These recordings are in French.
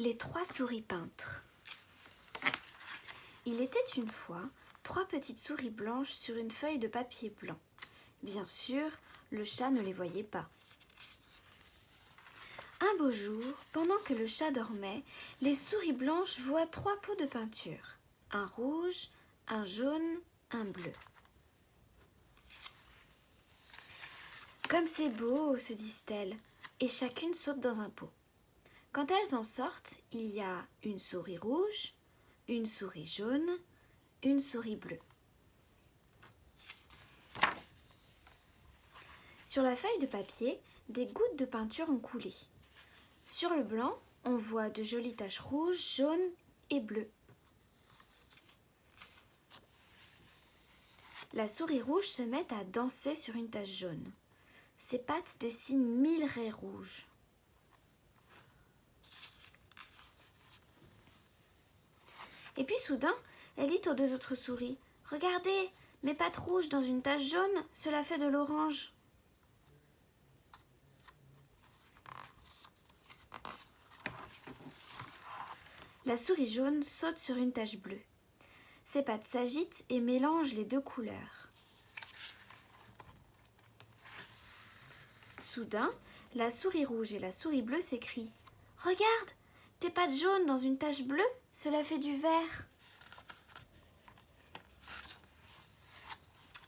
Les 3 souris peintres. Il était une fois 3 petites souris blanches sur une feuille de papier blanc. Bien sûr, le chat ne les voyait pas. Un beau jour, pendant que le chat dormait, les souris blanches voient 3 pots de peinture. Un rouge, un jaune, un bleu. Comme c'est beau, se disent-elles, et chacune saute dans un pot. Quand elles en sortent, il y a une souris rouge, une souris jaune, une souris bleue. Sur la feuille de papier, des gouttes de peinture ont coulé. Sur le blanc, on voit de jolies taches rouges, jaunes et bleues. La souris rouge se met à danser sur une tache jaune. Ses pattes dessinent 1000 raies rouges. Et puis soudain, elle dit aux 2 autres souris « Regardez, mes pattes rouges dans une tache jaune, cela fait de l'orange. » La souris jaune saute sur une tache bleue. Ses pattes s'agitent et mélangent les 2 couleurs. Soudain, la souris rouge et la souris bleue s'écrient « Regarde, tes pattes jaunes dans une tache bleue, cela fait du vert. »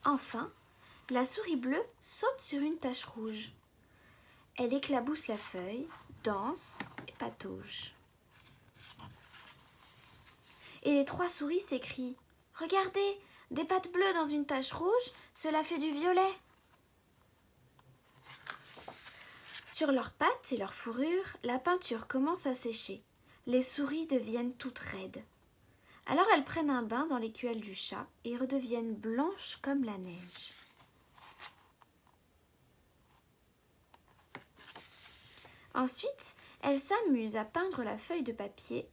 Enfin, la souris bleue saute sur une tache rouge. Elle éclabousse la feuille, danse et patauge. Et les 3 souris s'écrient « Regardez, des pattes bleues dans une tache rouge, cela fait du violet. » Sur leurs pattes et leurs fourrures, la peinture commence à sécher. Les souris deviennent toutes raides. Alors elles prennent un bain dans l'écuelle du chat et redeviennent blanches comme la neige. Ensuite, elles s'amusent à peindre la feuille de papier,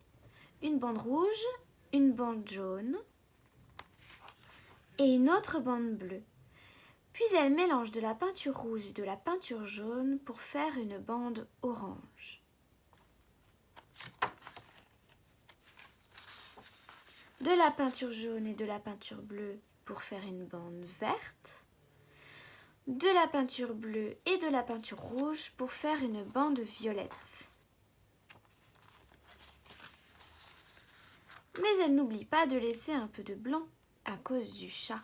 une bande rouge, une bande jaune et une autre bande bleue. Puis elles mélangent de la peinture rouge et de la peinture jaune pour faire une bande orange. De la peinture jaune et de la peinture bleue pour faire une bande verte. De la peinture bleue et de la peinture rouge pour faire une bande violette. Mais elles n'oublient pas de laisser un peu de blanc à cause du chat.